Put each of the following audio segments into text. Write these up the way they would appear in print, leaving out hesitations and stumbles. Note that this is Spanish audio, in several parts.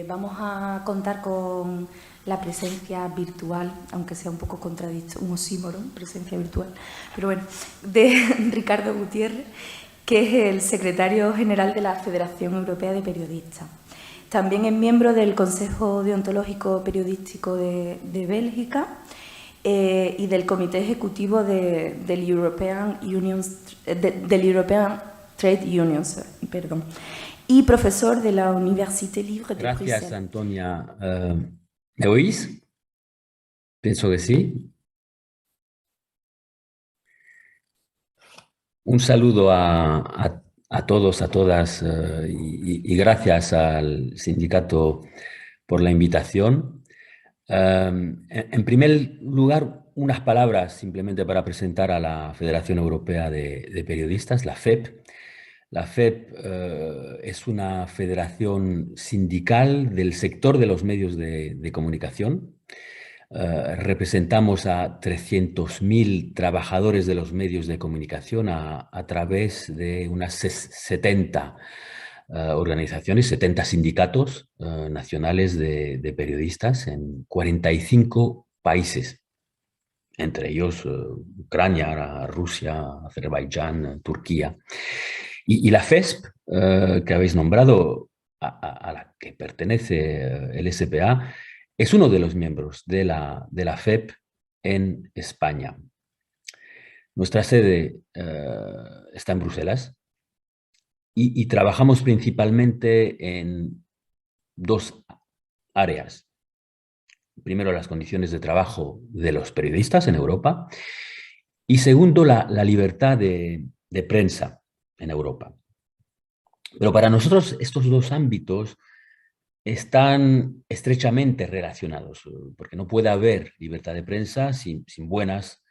Vamos a contar con la presencia virtual, aunque sea un poco contradictorio, un oxímoron, presencia virtual, pero bueno, de Ricardo Gutiérrez, que es el secretario general de la Federación Europea de Periodistas. También es miembro del Consejo Deontológico Periodístico de Bélgica y del Comité Ejecutivo del European Trade Unions, perdón, y profesor de la Université Libre de Gracias, Bruxelles. Antonia. ¿Me oís? Pienso que sí. Un saludo a todos, a todas, y gracias al sindicato por la invitación. En primer lugar, unas palabras simplemente para presentar a la Federación Europea de Periodistas, la FEP. La FEP es una federación sindical del sector de los medios de comunicación. Representamos a 300.000 trabajadores de los medios de comunicación a través de unas 70 organizaciones, 70 sindicatos nacionales de periodistas en 45 países, entre ellos Ucrania, Rusia, Azerbaiyán, Turquía. Y la FESP, que habéis nombrado, a la que pertenece el SPA, es uno de los miembros de la FEP en España. Nuestra sede está en Bruselas y trabajamos principalmente en dos áreas. Primero, las condiciones de trabajo de los periodistas en Europa y segundo, la libertad de prensa en Europa. Pero para nosotros estos dos ámbitos están estrechamente relacionados, porque no puede haber libertad de prensa sin buenas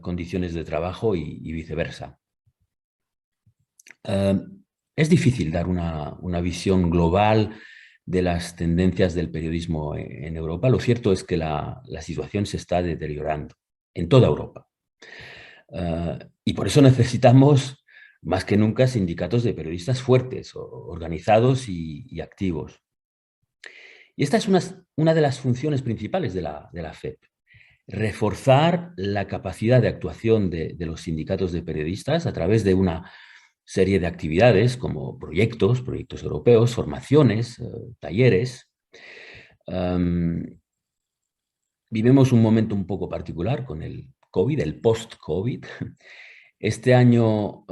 condiciones de trabajo y viceversa. Eh, es difícil dar una visión global de las tendencias del periodismo en Europa. Lo cierto es que la situación se está deteriorando en toda Europa. Y por eso necesitamos más que nunca sindicatos de periodistas fuertes, organizados y activos. Y esta es una de las funciones principales de la FEP, reforzar la capacidad de actuación de los sindicatos de periodistas a través de una serie de actividades como proyectos europeos, formaciones, talleres. Vivimos un momento un poco particular con el COVID, el post-COVID. Este año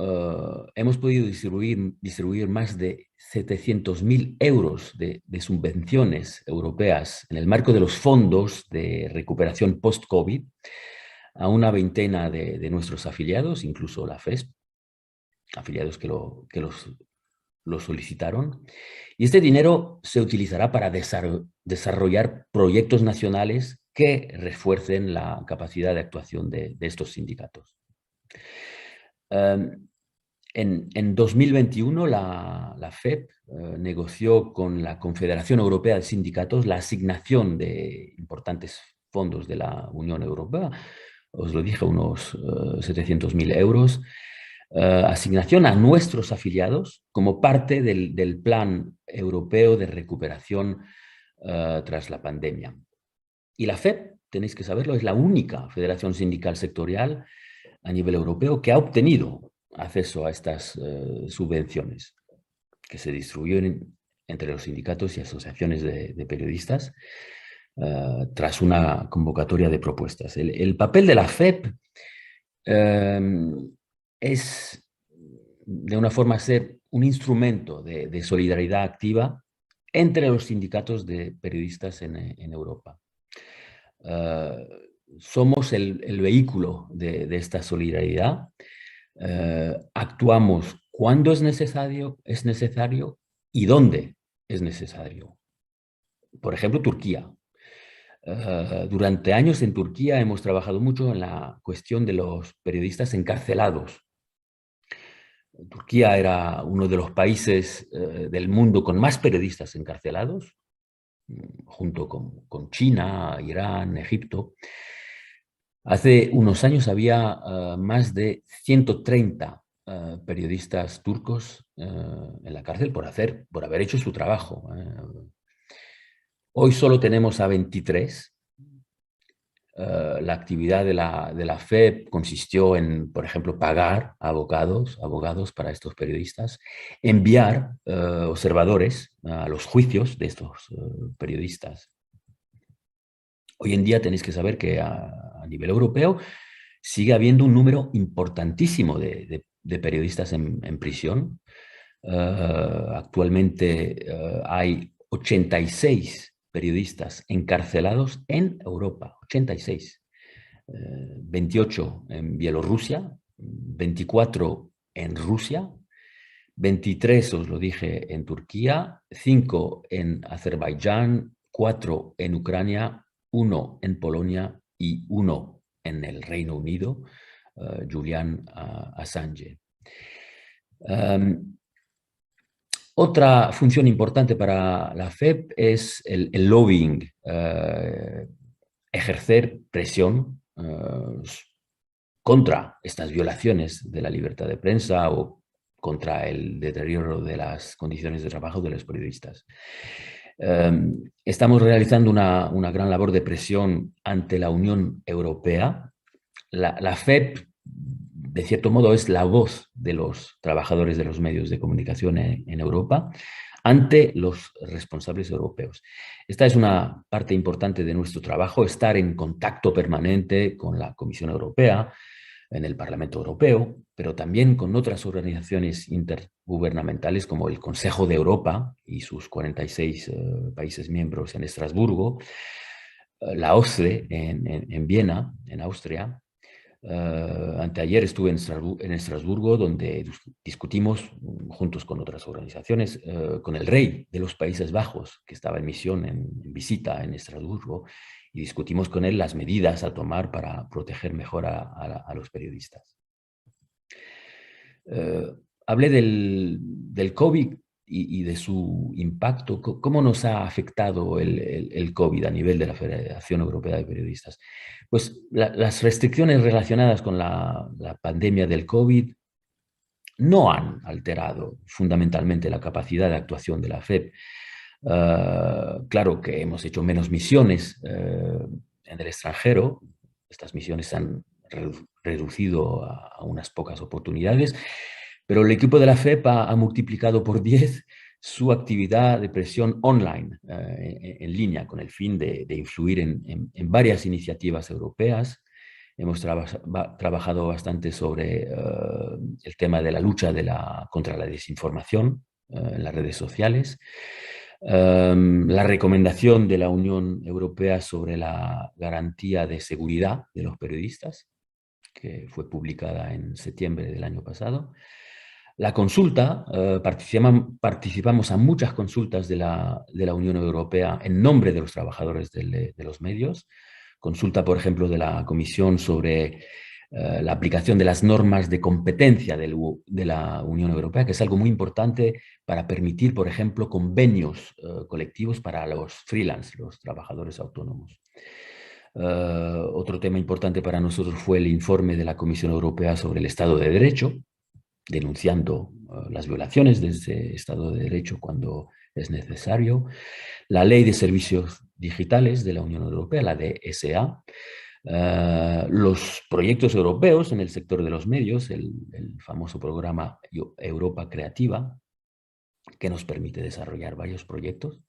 hemos podido distribuir más de 700.000 euros de subvenciones europeas en el marco de los fondos de recuperación post-COVID a una veintena de nuestros afiliados, incluso la FESP, afiliados que lo solicitaron. Y este dinero se utilizará para desarrollar proyectos nacionales que refuercen la capacidad de actuación de estos sindicatos. En 2021 la FEP negoció con la Confederación Europea de Sindicatos la asignación de importantes fondos de la Unión Europea, os lo dije, unos 700.000 euros, asignación a nuestros afiliados como parte del Plan Europeo de Recuperación tras la pandemia. Y la FEP, tenéis que saberlo, es la única federación sindical sectorial a nivel europeo que ha obtenido acceso a estas subvenciones que se distribuyen entre los sindicatos y asociaciones de periodistas tras una convocatoria de propuestas. El papel de la FEP es, de una forma, ser un instrumento de solidaridad activa entre los sindicatos de periodistas en Europa. Somos el vehículo de esta solidaridad. Actuamos cuando es necesario y dónde es necesario. Por ejemplo, Turquía. Durante años en Turquía hemos trabajado mucho en la cuestión de los periodistas encarcelados. Turquía era uno de los países del mundo con más periodistas encarcelados, junto con China, Irán, Egipto. Hace unos años había más de 130 periodistas turcos en la cárcel por haber hecho su trabajo. Hoy solo tenemos a 23. La actividad de la FEP consistió en, por ejemplo, pagar abogados para estos periodistas, enviar observadores a los juicios de estos periodistas. Hoy en día tenéis que saber que a nivel europeo sigue habiendo un número importantísimo de periodistas en prisión. Actualmente hay 86 periodistas encarcelados en Europa, 86. 28 en Bielorrusia, 24 en Rusia, 23, os lo dije, en Turquía, 5 en Azerbaiyán, 4 en Ucrania, 1 en Polonia y 1 en el Reino Unido, Julian Assange. Otra función importante para la FEP es el lobbying, ejercer presión contra estas violaciones de la libertad de prensa o contra el deterioro de las condiciones de trabajo de los periodistas. Estamos realizando una gran labor de presión ante la Unión Europea. La FEP, de cierto modo, es la voz de los trabajadores de los medios de comunicación en Europa ante los responsables europeos. Esta es una parte importante de nuestro trabajo, estar en contacto permanente con la Comisión Europea, en el Parlamento Europeo, pero también con otras organizaciones intergubernamentales como el Consejo de Europa y sus 46 países miembros en Estrasburgo, la OSCE en Viena, en Austria. Anteayer estuve en Estrasburgo, donde discutimos juntos con otras organizaciones, con el rey de los Países Bajos, que estaba en misión, en visita en Estrasburgo, y discutimos con él las medidas a tomar para proteger mejor a los periodistas. Hablé del COVID y de su impacto. ¿Cómo nos ha afectado el COVID a nivel de la Federación Europea de Periodistas? Pues las restricciones relacionadas con la pandemia del COVID no han alterado fundamentalmente la capacidad de actuación de la FEP. Claro que hemos hecho menos misiones en el extranjero. Estas misiones se han reducido a unas pocas oportunidades, pero el equipo de la FEP ha multiplicado por 10 su actividad de presión online, en línea, con el fin de influir en varias iniciativas europeas. Hemos trabajado bastante sobre el tema de la lucha contra la desinformación en las redes sociales, la recomendación de la Unión Europea sobre la garantía de seguridad de los periodistas, que fue publicada en septiembre del año pasado. La consulta, participamos a muchas consultas de la Unión Europea en nombre de los trabajadores de los medios. Consulta, por ejemplo, de la Comisión sobre la aplicación de las normas de competencia de la Unión Europea, que es algo muy importante para permitir, por ejemplo, convenios colectivos para los freelance, los trabajadores autónomos. Otro tema importante para nosotros fue el informe de la Comisión Europea sobre el Estado de Derecho, denunciando las violaciones de ese Estado de Derecho cuando es necesario. La Ley de Servicios Digitales de la Unión Europea, la DSA. Los proyectos europeos en el sector de los medios, el famoso programa Europa Creativa, que nos permite desarrollar varios proyectos.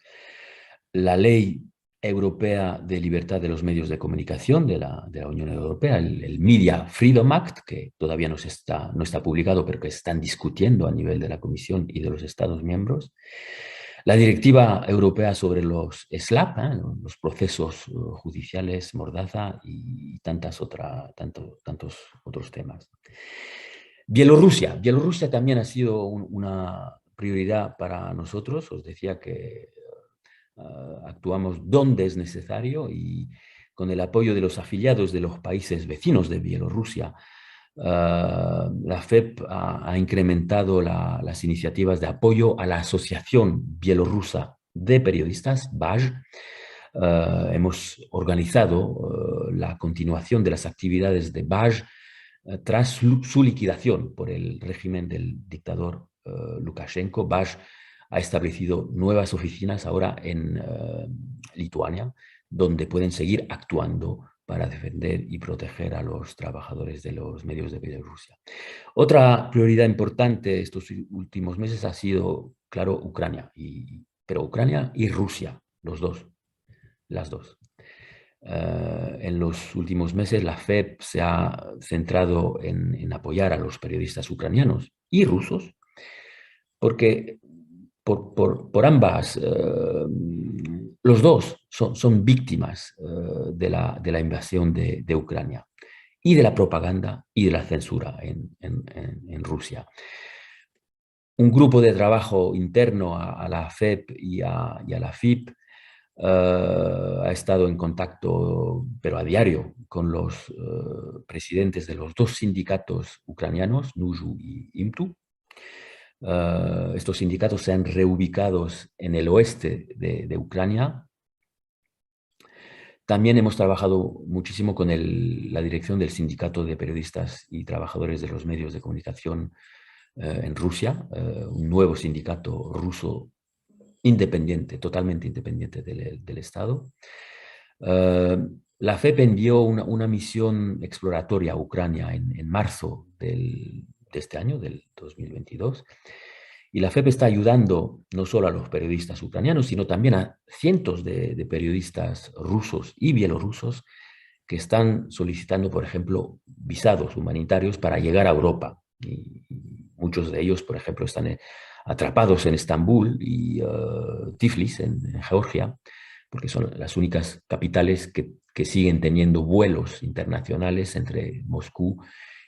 La Ley Europea de Libertad de los Medios de Comunicación de la Unión Europea, el Media Freedom Act, que todavía no está publicado, pero que están discutiendo a nivel de la Comisión y de los Estados miembros. La Directiva Europea sobre los SLAP, los procesos judiciales Mordaza y tantos otros temas. Bielorrusia también ha sido una prioridad para nosotros. Os decía que actuamos donde es necesario y con el apoyo de los afiliados de los países vecinos de Bielorrusia, la FEP ha incrementado las iniciativas de apoyo a la Asociación Bielorrusa de Periodistas, BAJ. Hemos organizado la continuación de las actividades de BAJ tras su liquidación por el régimen del dictador Lukashenko. Bash ha establecido nuevas oficinas ahora en Lituania, donde pueden seguir actuando para defender y proteger a los trabajadores de los medios de Bielorrusia. Otra prioridad importante estos últimos meses ha sido, claro, Ucrania, pero Ucrania y Rusia, las dos. En los últimos meses la FEP se ha centrado en apoyar a los periodistas ucranianos y rusos, porque por ambas, los dos son víctimas de la invasión de Ucrania y de la propaganda y de la censura en Rusia. Un grupo de trabajo interno a la FEP y a la FIP ha estado en contacto, pero a diario, con los presidentes de los dos sindicatos ucranianos, NUJU y IMTU. Estos sindicatos se han reubicado en el oeste de Ucrania. También hemos trabajado muchísimo con la dirección del Sindicato de Periodistas y Trabajadores de los Medios de Comunicación en Rusia, un nuevo sindicato ruso independiente, totalmente independiente del Estado. La FEP envió una misión exploratoria a Ucrania en marzo de este año, del 2022, y la FEP está ayudando no solo a los periodistas ucranianos, sino también a cientos de periodistas rusos y bielorrusos que están solicitando, por ejemplo, visados humanitarios para llegar a Europa. Y muchos de ellos, por ejemplo, están atrapados en Estambul y Tiflis, en Georgia, porque son las únicas capitales que siguen teniendo vuelos internacionales entre Moscú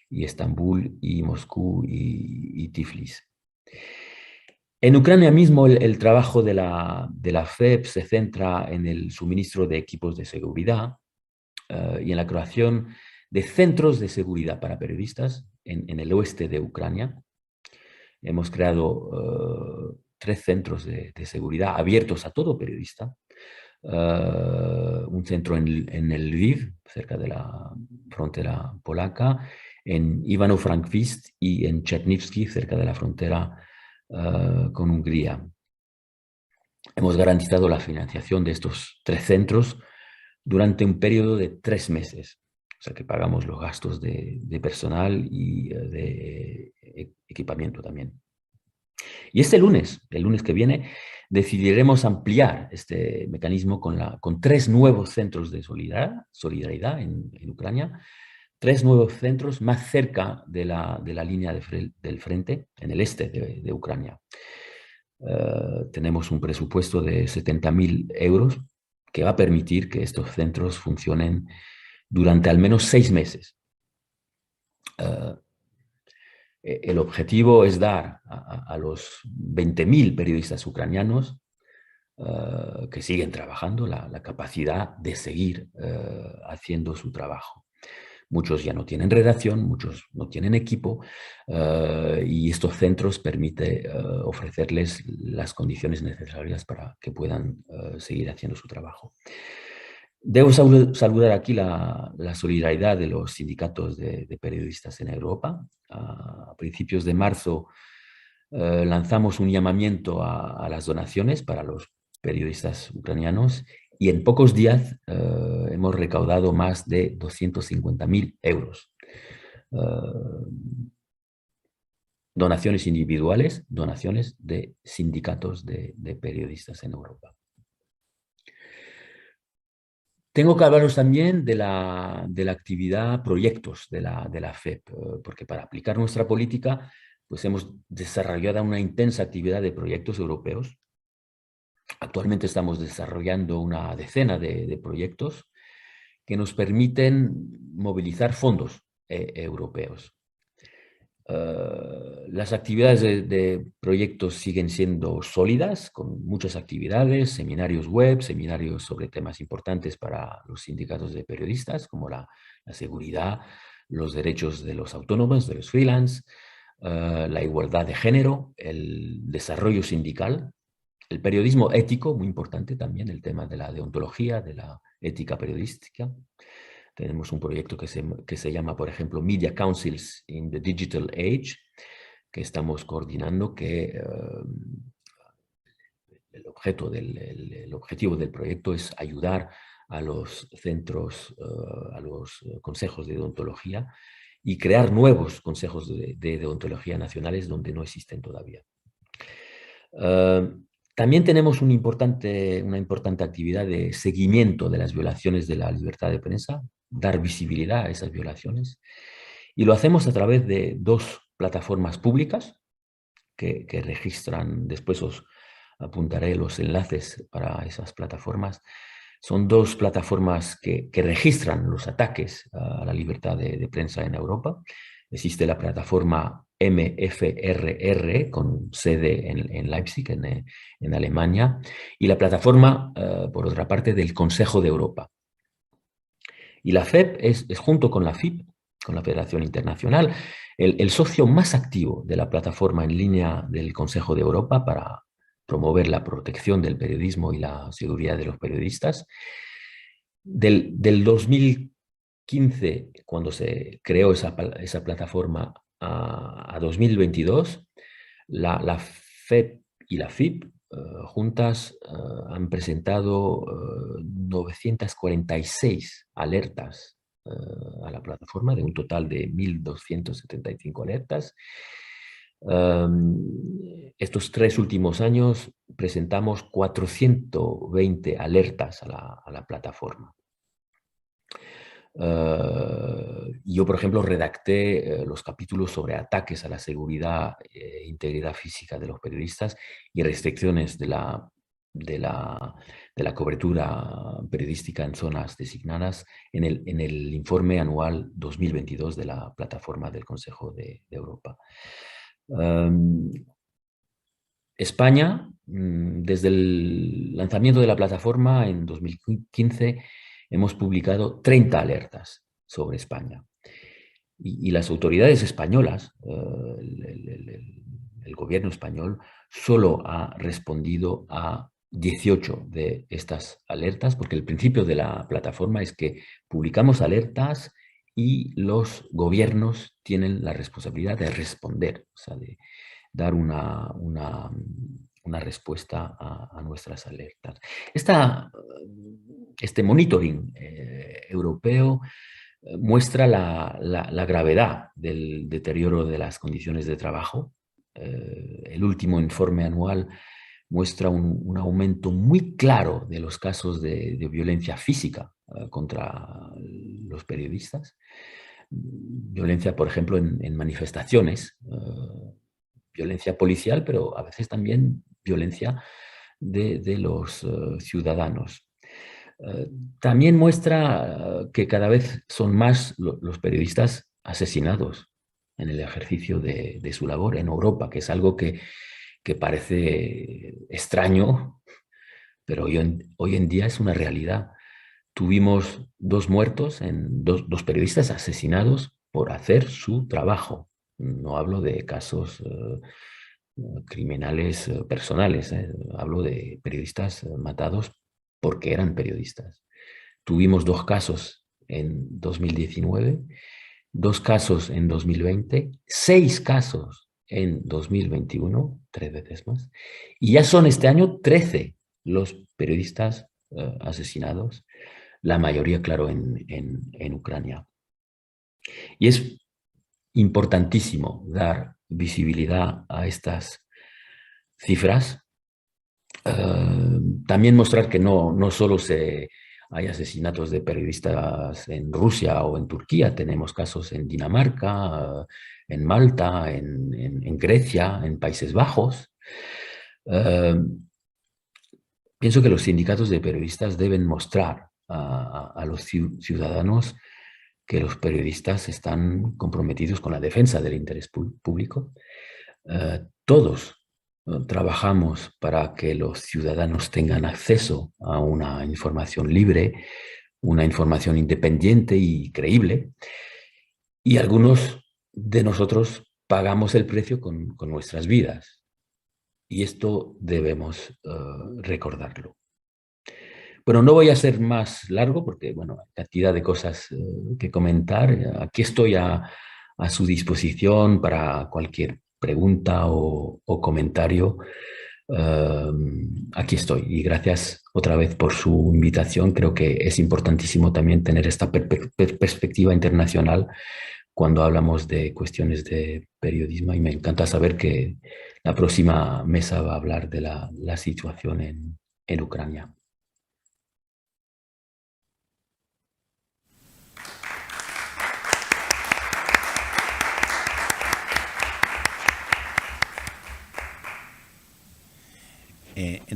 y Estambul y Moscú y Tiflis. En Ucrania mismo el trabajo de la FEP se centra en el suministro de equipos de seguridad y en la creación de centros de seguridad para periodistas en el oeste de Ucrania. Hemos creado 3 centros de seguridad abiertos a todo periodista. Un centro en el Lviv, cerca de la frontera polaca, en Ivano-Frankivsk y en Chernivtsi, cerca de la frontera con Hungría. Hemos garantizado la financiación de estos 3 centros durante un periodo de 3 meses. O sea que pagamos los gastos de personal y de equipamiento también. Y este lunes, el lunes que viene, decidiremos ampliar este mecanismo con 3 nuevos centros de solidaridad en Ucrania, 3 nuevos centros más cerca de la línea del frente, en el este de Ucrania. Tenemos un presupuesto de 70.000 euros que va a permitir que estos centros funcionen durante al menos 6 meses. El objetivo es dar a los 20.000 periodistas ucranianos que siguen trabajando la capacidad de seguir haciendo su trabajo. Muchos ya no tienen redacción, muchos no tienen equipo y estos centros permiten ofrecerles las condiciones necesarias para que puedan seguir haciendo su trabajo. Debo saludar aquí la solidaridad de los sindicatos de periodistas en Europa. A principios de marzo lanzamos un llamamiento a las donaciones para los periodistas ucranianos y en pocos días hemos recaudado más de 250.000 euros. Donaciones individuales, donaciones de sindicatos de periodistas en Europa. Tengo que hablaros también de la actividad proyectos de la FEP, porque para aplicar nuestra política pues hemos desarrollado una intensa actividad de proyectos europeos. Actualmente estamos desarrollando una decena de proyectos que nos permiten movilizar fondos europeos. Las actividades de proyectos siguen siendo sólidas, con muchas actividades, seminarios web, seminarios sobre temas importantes para los sindicatos de periodistas, como la seguridad, los derechos de los autónomos, de los freelance, la igualdad de género, el desarrollo sindical, el periodismo ético, muy importante también, el tema de la deontología, de la ética periodística, Tenemos un proyecto que se llama, por ejemplo, Media Councils in the Digital Age, que estamos coordinando, que el objetivo del proyecto es ayudar a los centros, a los consejos de deontología y crear nuevos consejos de deontología nacionales donde no existen todavía. También tenemos una importante actividad de seguimiento de las violaciones de la libertad de prensa, dar visibilidad a esas violaciones, y lo hacemos a través de dos plataformas públicas que registran, después os apuntaré los enlaces para esas plataformas. Son dos plataformas que registran los ataques a la libertad de prensa en Europa. Existe la plataforma MFRR, con sede en Leipzig, en Alemania, y la plataforma, por otra parte, del Consejo de Europa. Y la FEP es junto con la FIP, con la Federación Internacional, el socio más activo de la plataforma en línea del Consejo de Europa para promover la protección del periodismo y la seguridad de los periodistas. Del 2015, cuando se creó esa plataforma, a 2022, la FEP y la FIP juntas han presentado 946 alertas a la plataforma, de un total de 1.275 alertas. Estos 3 últimos años presentamos 420 alertas a la plataforma. Yo, por ejemplo, redacté los capítulos sobre ataques a la seguridad e integridad física de los periodistas y restricciones de la cobertura periodística en zonas designadas en el informe anual 2022 de la plataforma del Consejo de Europa. España, desde el lanzamiento de la plataforma en 2015, hemos publicado 30 alertas sobre España. Y las autoridades españolas, el gobierno español, solo ha respondido a 18 de estas alertas, porque el principio de la plataforma es que publicamos alertas y los gobiernos tienen la responsabilidad de responder, o sea, de dar una respuesta a nuestras alertas. Este monitoring europeo muestra la gravedad del deterioro de las condiciones de trabajo. El último informe anual muestra un aumento muy claro de los casos de violencia física contra los periodistas. Violencia, por ejemplo, en manifestaciones, violencia policial, pero a veces también violencia de los ciudadanos. También muestra que cada vez son más los periodisas asesinados en el ejercicio de su labor en Europa, que es algo que parece extraño, pero hoy en día es una realidad. Tuvimos 2 muertos, dos periodistas asesinados por hacer su trabajo. No hablo de casos criminales personales, hablo de periodistas matados porque eran periodistas. Tuvimos 2 casos en 2019, 2 casos en 2020, 6 casos en 2021, 3 veces más, y ya son este año 13 los periodistas asesinados, la mayoría, claro, en Ucrania. Y es importantísimo dar visibilidad a estas cifras. También mostrar que no solo hay asesinatos de periodistas en Rusia o en Turquía, tenemos casos en Dinamarca, en Malta, en Grecia, en Países Bajos. Pienso que los sindicatos de periodistas deben mostrar a los ciudadanos que los periodistas están comprometidos con la defensa del interés público. Todos trabajamos para que los ciudadanos tengan acceso a una información libre, una información independiente y creíble, y algunos de nosotros pagamos el precio con nuestras vidas. Y esto debemos recordarlo. Bueno, no voy a ser más largo porque, bueno, hay cantidad de cosas que comentar. Aquí estoy a su disposición para cualquier pregunta o comentario. Eh, Aquí estoy y gracias otra vez por su invitación. Creo que es importantísimo también tener esta perspectiva internacional cuando hablamos de cuestiones de periodismo y me encanta saber que la próxima mesa va a hablar de la situación en Ucrania.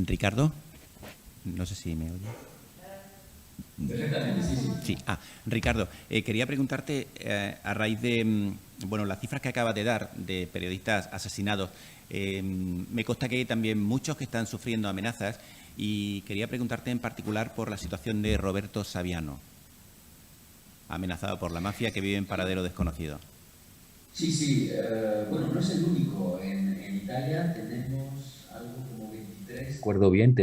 Ricardo, no sé si me oye. Perfectamente, sí, sí. Sí, Ricardo, quería preguntarte a raíz de bueno, las cifras que acabas de dar de periodistas asesinados. Me consta que hay también muchos que están sufriendo amenazas y quería preguntarte en particular por la situación de Roberto Saviano, amenazado por la mafia que vive en paradero desconocido. Sí, sí, bueno, no es el único. En Italia tenemos algo como 23. Recuerdo bien,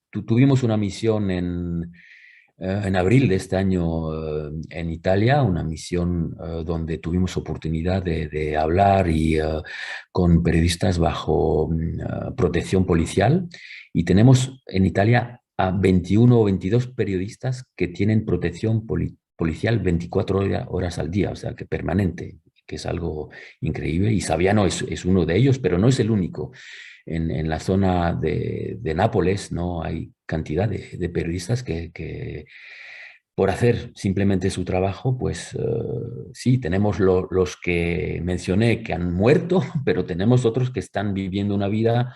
tuvimos una misión en abril de este año en Italia, una misión donde tuvimos oportunidad de hablar y con periodistas bajo protección policial. Y tenemos en Italia a 21 o 22 periodistas que tienen protección policial 24 horas al día, o sea, que permanente, que es algo increíble. Y Saviano es uno de ellos, pero no es el único. En la zona de Nápoles no hay cantidad de periodistas que por hacer simplemente su trabajo, pues sí, tenemos los que mencioné que han muerto, pero tenemos otros que están viviendo una vida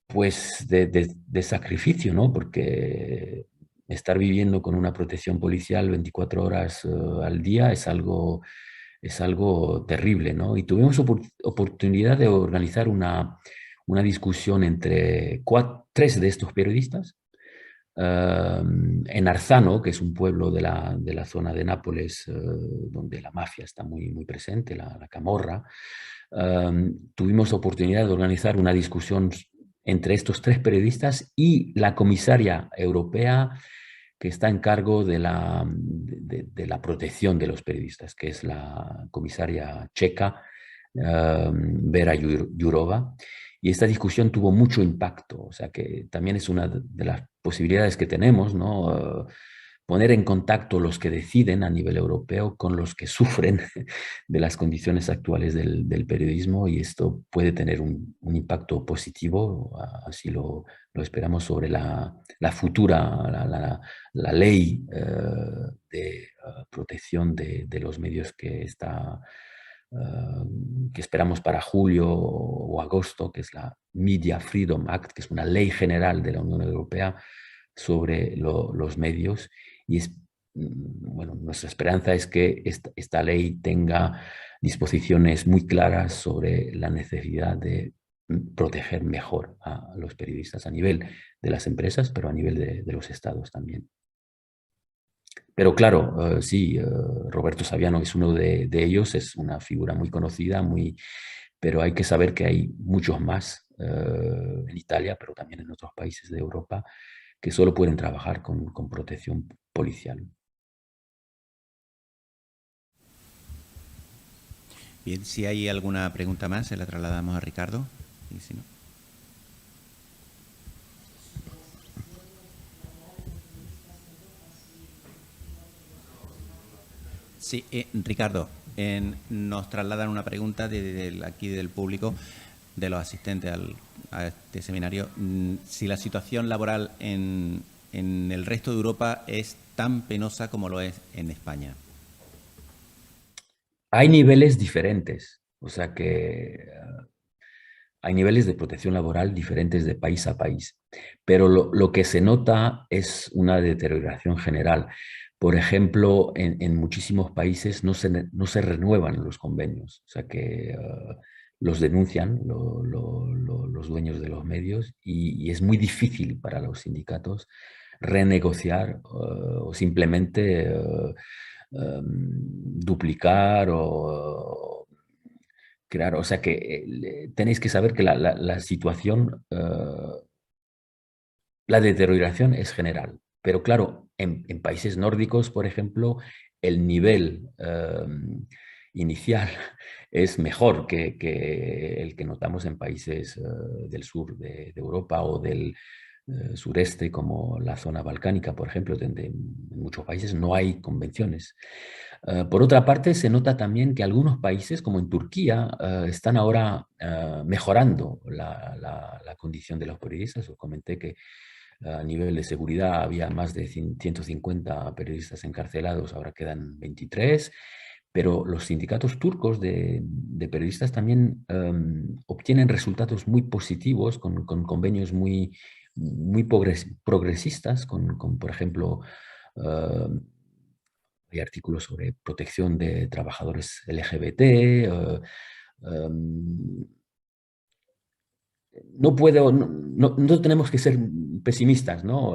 pues de sacrificio, ¿no? Porque estar viviendo con una protección policial 24 horas al día es algo terrible, ¿no? Y tuvimos oportunidad de organizar una discusión entre tres de estos periodistas en Arzano, que es un pueblo de la zona de Nápoles, donde la mafia está muy presente, la camorra, tuvimos oportunidad de organizar una discusión entre estos tres periodistas y la comisaria europea que está en cargo de la protección de los periodistas, que es la comisaria checa, Vera Jourova. Y esta discusión tuvo mucho impacto, o sea que también es una de las posibilidades que tenemos, ¿no? Poner en contacto los que deciden a nivel europeo con los que sufren de las condiciones actuales del periodismo y esto puede tener un impacto positivo, así lo esperamos sobre la futura, la ley de protección de los medios que está que esperamos para julio o agosto, que es la Media Freedom Act, que es una ley general de la Unión Europea sobre los medios. Y es, bueno, nuestra esperanza es que esta ley tenga disposiciones muy claras sobre la necesidad de proteger mejor a los periodistas a nivel de las empresas, pero a nivel de los estados también. Pero claro, sí, Roberto Saviano es uno de ellos, es una figura muy conocida, pero hay que saber que hay muchos más en Italia, pero también en otros países de Europa, que solo pueden trabajar con protección policial. Bien, si hay alguna pregunta más, se la trasladamos a Ricardo. Y si no. Sí, Ricardo, nos trasladan una pregunta aquí del público, de los asistentes a este seminario. Si la situación laboral en el resto de Europa es tan penosa como lo es en España. Hay niveles diferentes, o sea que hay niveles de protección laboral diferentes de país a país, pero lo que se nota es una deterioración general. Por ejemplo, en muchísimos países no se renuevan los convenios, o sea que los denuncian los dueños de los medios y es muy difícil para los sindicatos renegociar o simplemente duplicar o crear. O sea que tenéis que saber que la situación, la deterioración es general, Pero claro, en países nórdicos, por ejemplo, el nivel inicial es mejor que el que notamos en países del sur de Europa o del sureste, como la zona balcánica, por ejemplo, donde en muchos países no hay convenciones. Por otra parte, se nota también que algunos países, como en Turquía, están ahora mejorando la condición de los periodistas. Os comenté que a nivel de seguridad había más de 150 periodistas encarcelados, ahora quedan 23, pero los sindicatos turcos de periodistas también obtienen resultados muy positivos con convenios muy progresistas, por ejemplo, hay artículos sobre protección de trabajadores LGBT. No puedo, no tenemos que ser pesimistas, ¿no?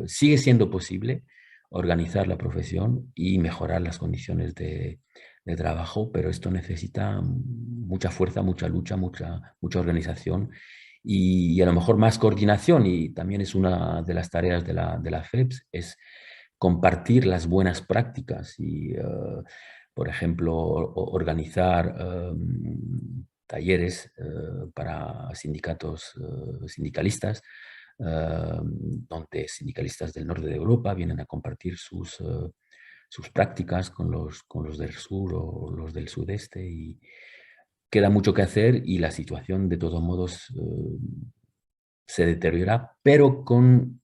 Sigue siendo posible organizar la profesión y mejorar las condiciones de trabajo, pero esto necesita mucha fuerza, mucha lucha, mucha organización y a lo mejor más coordinación, y también es una de las tareas de la FEPS, es compartir las buenas prácticas y, por ejemplo, organizar talleres para sindicatos, sindicalistas, donde sindicalistas del norte de Europa vienen a compartir sus prácticas con los del sur o los del sudeste, y queda mucho que hacer y la situación de todos modos se deteriora, pero con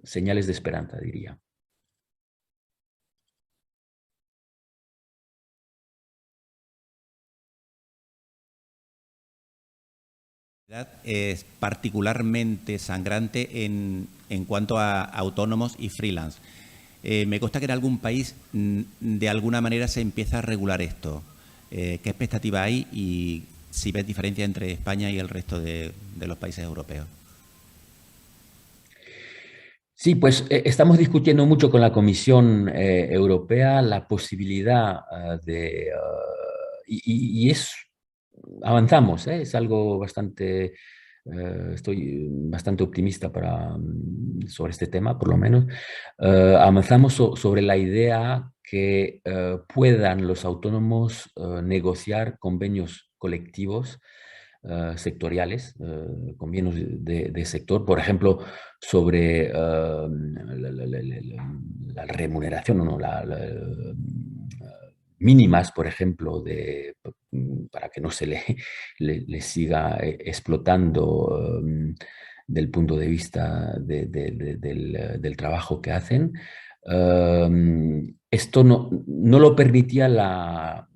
señales de esperanza, diría. Es particularmente sangrante en cuanto a autónomos y freelance. Me consta que en algún país de alguna manera se empieza a regular esto. ¿Qué expectativa hay y si ves diferencia entre España y el resto de los países europeos? Sí, pues estamos discutiendo mucho con la Comisión Europea la posibilidad avanzamos, es algo bastante, estoy bastante optimista sobre este tema, por lo menos. Avanzamos sobre la idea que puedan los autónomos negociar convenios colectivos sectoriales, convenios de sector, por ejemplo, sobre la remuneración, o no, mínimas, por ejemplo, para que no se le siga explotando del punto de vista del trabajo que hacen. Esto no lo permitía las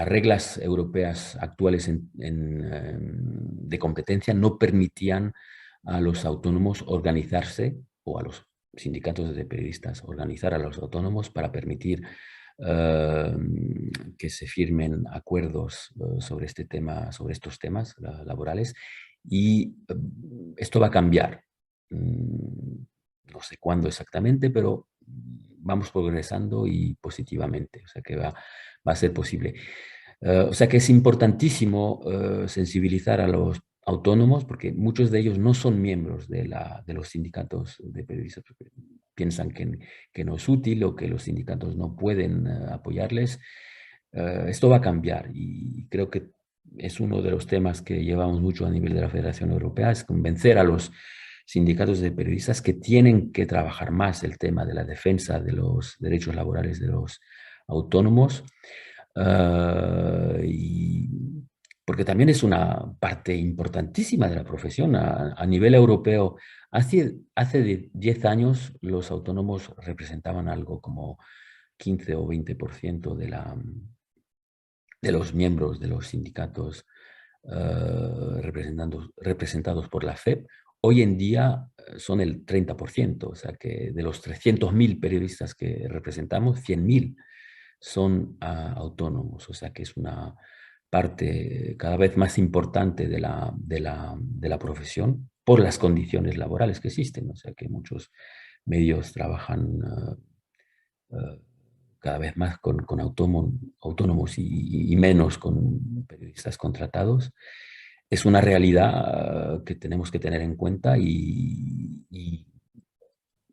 reglas europeas actuales de competencia, no permitían a los autónomos organizarse, o a los sindicatos de periodistas organizar a los autónomos para permitir que se firmen acuerdos sobre este tema, sobre estos temas laborales, y esto va a cambiar. No sé cuándo exactamente, pero vamos progresando y positivamente, o sea que va a ser posible. O sea que es importantísimo sensibilizar a los autónomos, porque muchos de ellos no son miembros de los sindicatos de periodistas, porque piensan que no es útil o que los sindicatos no pueden apoyarles. Esto va a cambiar y creo que es uno de los temas que llevamos mucho a nivel de la Federación Europea, es convencer a los sindicatos de periodistas que tienen que trabajar más el tema de la defensa de los derechos laborales de los autónomos, porque también es una parte importantísima de la profesión. A nivel europeo, hace 10 años los autónomos representaban algo como 15 o 20% de los miembros de los sindicatos representados por la FEP. Hoy en día son el 30%, o sea que de los 300.000 periodistas que representamos, 100.000 son autónomos, o sea que es una parte cada vez más importante de la profesión por las condiciones laborales que existen, o sea que muchos medios trabajan cada vez más con autónomos y menos con periodistas contratados. es una realidad que tenemos que tener en cuenta y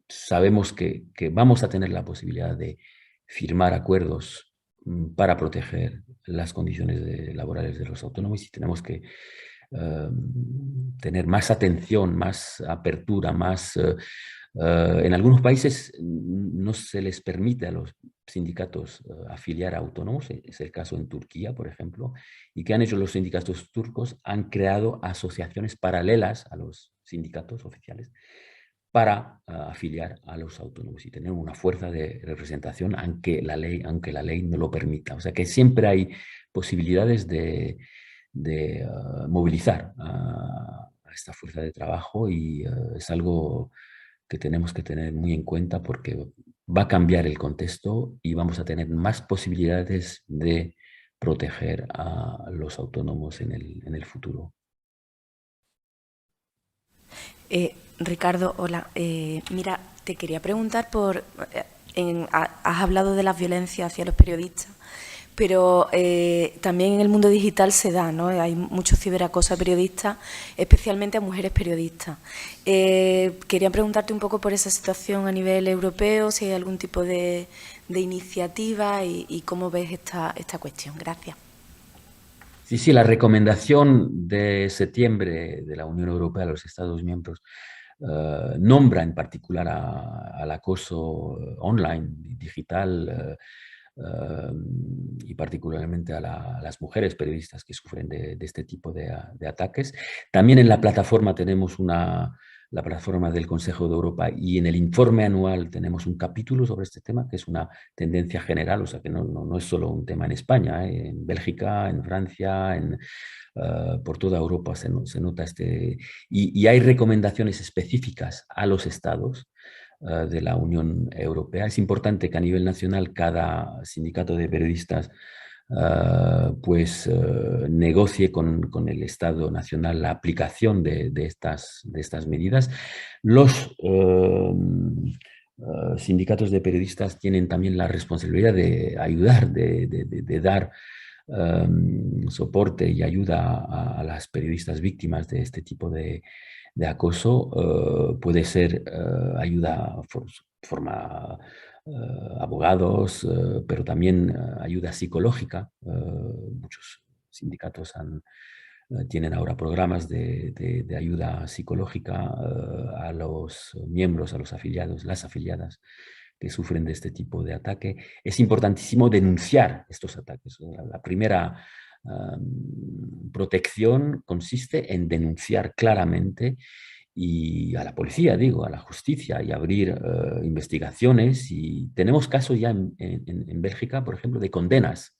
sabemos que vamos a tener la posibilidad de firmar acuerdos para proteger las condiciones laborales de los autónomos y tenemos que tener más atención, más apertura, más... en algunos países no se les permite a los sindicatos afiliar a autónomos, es el caso en Turquía, por ejemplo, y ¿qué han hecho los sindicatos turcos? Han creado asociaciones paralelas a los sindicatos oficiales para afiliar a los autónomos y tener una fuerza de representación aunque la ley no lo permita. O sea que siempre hay posibilidades de movilizar a esta fuerza de trabajo y es algo que tenemos que tener muy en cuenta porque va a cambiar el contexto y vamos a tener más posibilidades de proteger a los autónomos en el futuro. Ricardo, hola. Mira, te quería preguntar por... has hablado de las violencias hacia los periodistas, pero también en el mundo digital se da, ¿no? Hay mucho ciberacoso a periodistas, especialmente a mujeres periodistas. Quería preguntarte un poco por esa situación a nivel europeo, si hay algún tipo de iniciativa y cómo ves esta cuestión. Gracias. Sí, la recomendación de septiembre de la Unión Europea a los Estados miembros nombra en particular al acoso online, digital, y particularmente a las mujeres periodistas que sufren de este tipo de ataques. También en la plataforma tenemos la plataforma del Consejo de Europa y en el informe anual tenemos un capítulo sobre este tema que es una tendencia general, o sea que no es solo un tema en España, en Bélgica, en Francia, por toda Europa se nota y hay recomendaciones específicas a los estados de la Unión Europea. Es importante que a nivel nacional cada sindicato de periodistas negocie con el Estado nacional la aplicación de estas medidas. Los sindicatos de periodistas tienen también la responsabilidad de ayudar, de dar soporte y ayuda a las periodistas víctimas de este tipo de acoso. Puede ser ayuda forma abogados, pero también ayuda psicológica. Muchos sindicatos tienen ahora programas de ayuda psicológica a los miembros, a los afiliados, las afiliadas que sufren de este tipo de ataque. Es importantísimo denunciar estos ataques. La primera protección consiste en denunciar claramente y a la policía, digo, a la justicia y abrir investigaciones. Y tenemos casos ya en Bélgica, por ejemplo, de condenas,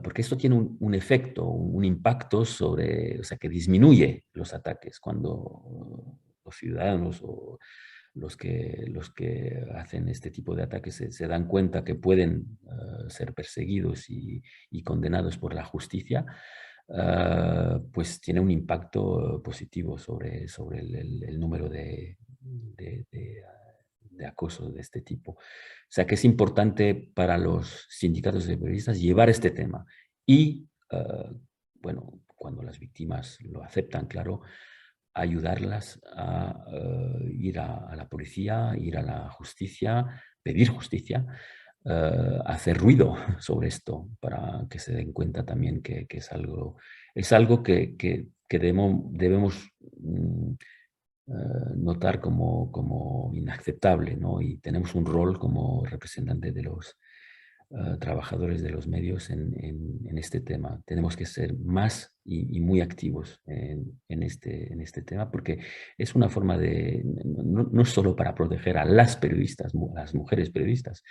porque esto tiene un efecto, un impacto sobre, o sea, que disminuye los ataques cuando los ciudadanos o los que hacen este tipo de ataques se dan cuenta que pueden ser perseguidos y condenados por la justicia. Pues tiene un impacto positivo sobre el número de acoso de este tipo. O sea que es importante para los sindicatos de periodistas llevar este tema y, bueno, cuando las víctimas lo aceptan, claro, ayudarlas a ir a la policía, ir a la justicia, pedir justicia, hacer ruido sobre esto para que se den cuenta también que es algo que debemos notar como inaceptable, ¿no? Y tenemos un rol como representante de los trabajadores de los medios en este tema. Tenemos que ser más y muy activos en este tema porque es una forma de, no solo para proteger a las periodistas, a las mujeres periodistas,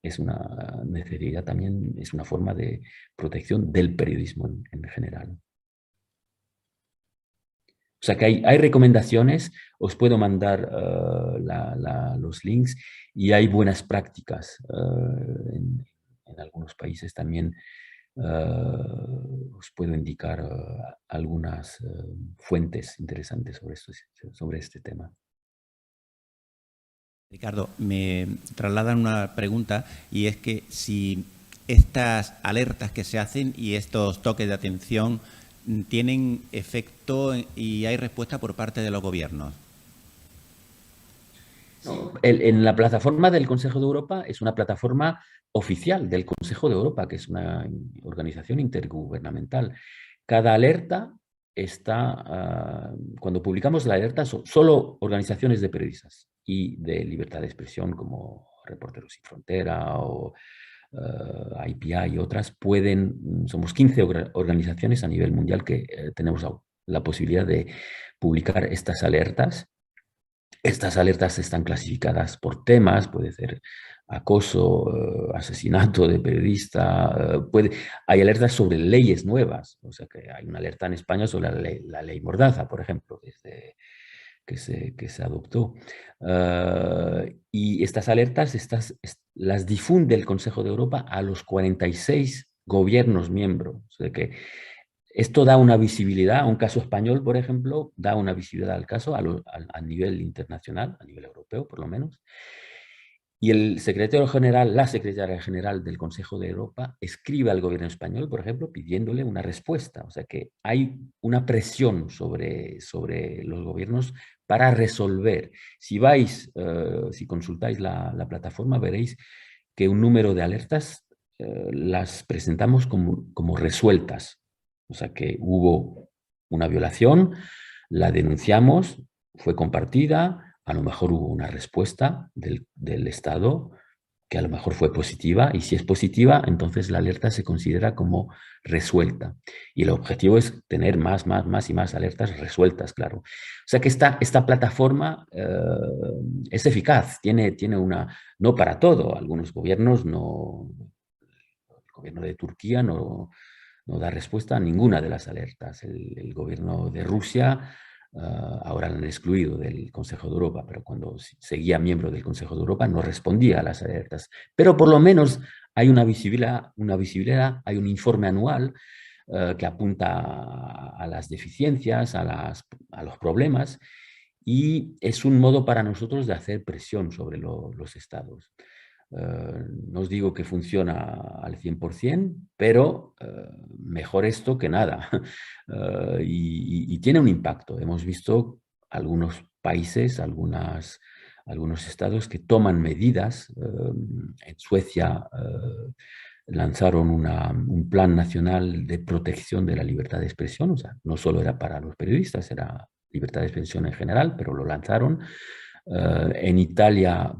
es una necesidad también, es una forma de protección del periodismo en general. O sea que hay recomendaciones, os puedo mandar los links y hay buenas prácticas en algunos países también. Os puedo indicar algunas fuentes interesantes sobre este tema. Ricardo, me trasladan una pregunta y es que si estas alertas que se hacen y estos toques de atención tienen efecto y hay respuesta por parte de los gobiernos. En la plataforma del Consejo de Europa es una plataforma oficial del Consejo de Europa, que es una organización intergubernamental. Cada alerta está, cuando publicamos la alerta, son solo organizaciones de periodistas y de libertad de expresión como Reporteros Sin Frontera o IPI y otras somos 15 organizaciones a nivel mundial que tenemos la posibilidad de publicar estas alertas. Estas alertas están clasificadas por temas, puede ser acoso, asesinato de periodista, hay alertas sobre leyes nuevas, o sea que hay una alerta en España sobre la ley Mordaza, por ejemplo, desde que se adoptó. Y estas alertas las difunde el Consejo de Europa a los 46 gobiernos miembros, o sea que esto da una visibilidad, a un caso español, por ejemplo, da una visibilidad al caso a nivel internacional, a nivel europeo, por lo menos. Y el secretario general, la secretaria general del Consejo de Europa escribe al gobierno español, por ejemplo, pidiéndole una respuesta. O sea que hay una presión sobre los gobiernos para resolver. Si consultáis la plataforma, veréis que un número de alertas las presentamos como resueltas. O sea que hubo una violación, la denunciamos, fue compartida, a lo mejor hubo una respuesta del Estado que a lo mejor fue positiva, y si es positiva, entonces la alerta se considera como resuelta. Y el objetivo es tener más y más alertas resueltas, claro. O sea que esta plataforma es eficaz, tiene una, no para todo, algunos gobiernos no, el gobierno de Turquía no da respuesta a ninguna de las alertas. El gobierno de Rusia ahora lo han excluido del Consejo de Europa, pero cuando seguía miembro del Consejo de Europa no respondía a las alertas. Pero por lo menos hay una visibilidad, hay un informe anual que apunta a las deficiencias, a los problemas, y es un modo para nosotros de hacer presión sobre los estados. No os digo que funciona al 100%, pero mejor esto que nada. Y tiene un impacto. Hemos visto algunos países, algunos estados que toman medidas. En Suecia lanzaron un plan nacional de protección de la libertad de expresión. O sea, no solo era para los periodistas, era libertad de expresión en general, pero lo lanzaron. En Italia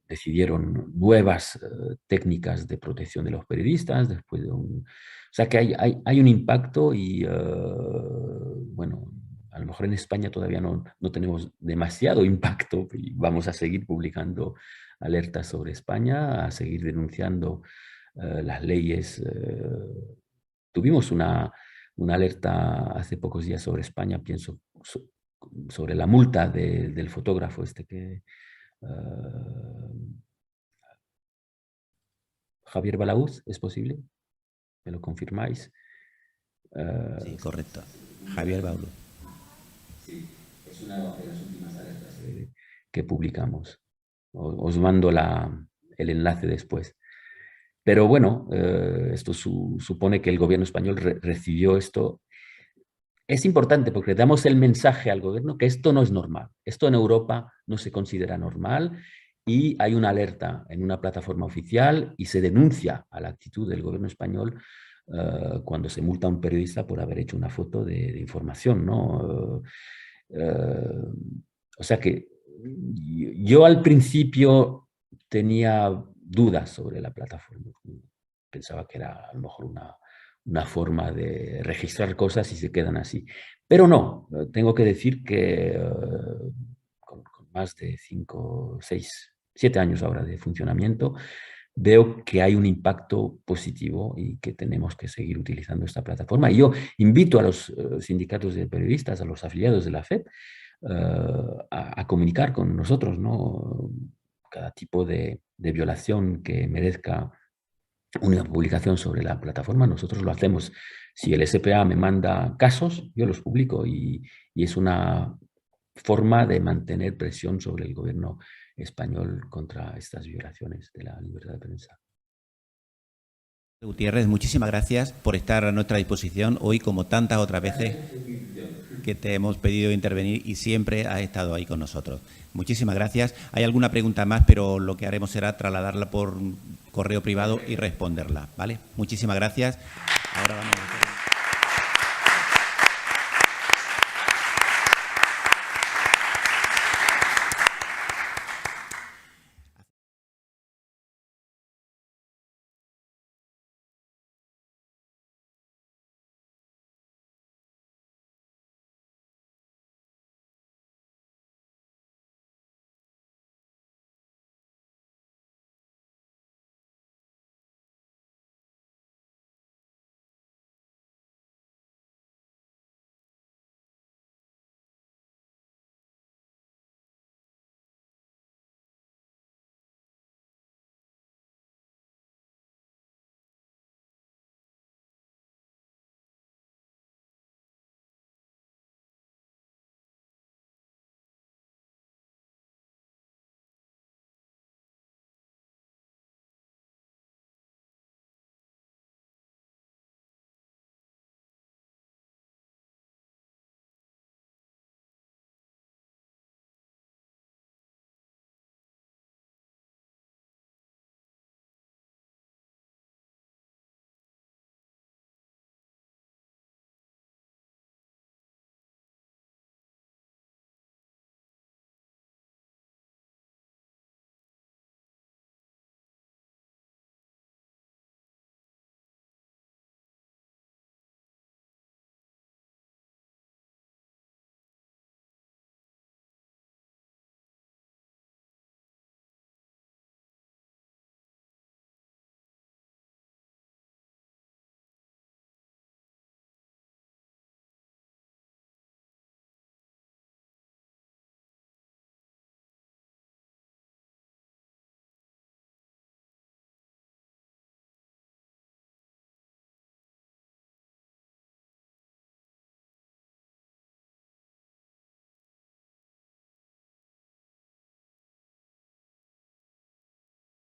decidieron nuevas técnicas de protección de los periodistas después de o sea que hay un impacto y bueno, a lo mejor en España todavía no tenemos demasiado impacto y vamos a seguir publicando alertas sobre España, a seguir denunciando las leyes. Tuvimos una alerta hace pocos días sobre España, pienso, sobre la multa del fotógrafo que Javier Balaúz, ¿es posible? ¿Me lo confirmáis? Sí, correcto. Javier Balaúz. Sí, es una de las últimas alertas que publicamos. Os mando el enlace después. Pero bueno, esto supone que el gobierno español recibió esto. Es importante porque damos el mensaje al gobierno que esto no es normal. Esto en Europa no se considera normal y hay una alerta en una plataforma oficial y se denuncia a la actitud del gobierno español cuando se multa a un periodista por haber hecho una foto de información, ¿no? O sea que yo al principio tenía dudas sobre la plataforma. Pensaba que era a lo mejor una forma de registrar cosas y se quedan así. Pero no, tengo que decir que con más de 5, 6, 7 años ahora de funcionamiento, veo que hay un impacto positivo y que tenemos que seguir utilizando esta plataforma. Y yo invito a los sindicatos de periodistas, a los afiliados de la FEP, a comunicar con nosotros, ¿no? Cada tipo de violación que merezca una publicación sobre la plataforma, nosotros lo hacemos. Si el SPA me manda casos, yo los publico y es una forma de mantener presión sobre el gobierno español contra estas violaciones de la libertad de prensa. Gutiérrez, muchísimas gracias por estar a nuestra disposición hoy, como tantas otras veces que te hemos pedido intervenir y siempre has estado ahí con nosotros. Muchísimas gracias. Hay alguna pregunta más, pero lo que haremos será trasladarla por correo privado y responderla, ¿vale? Muchísimas gracias. Ahora vamos.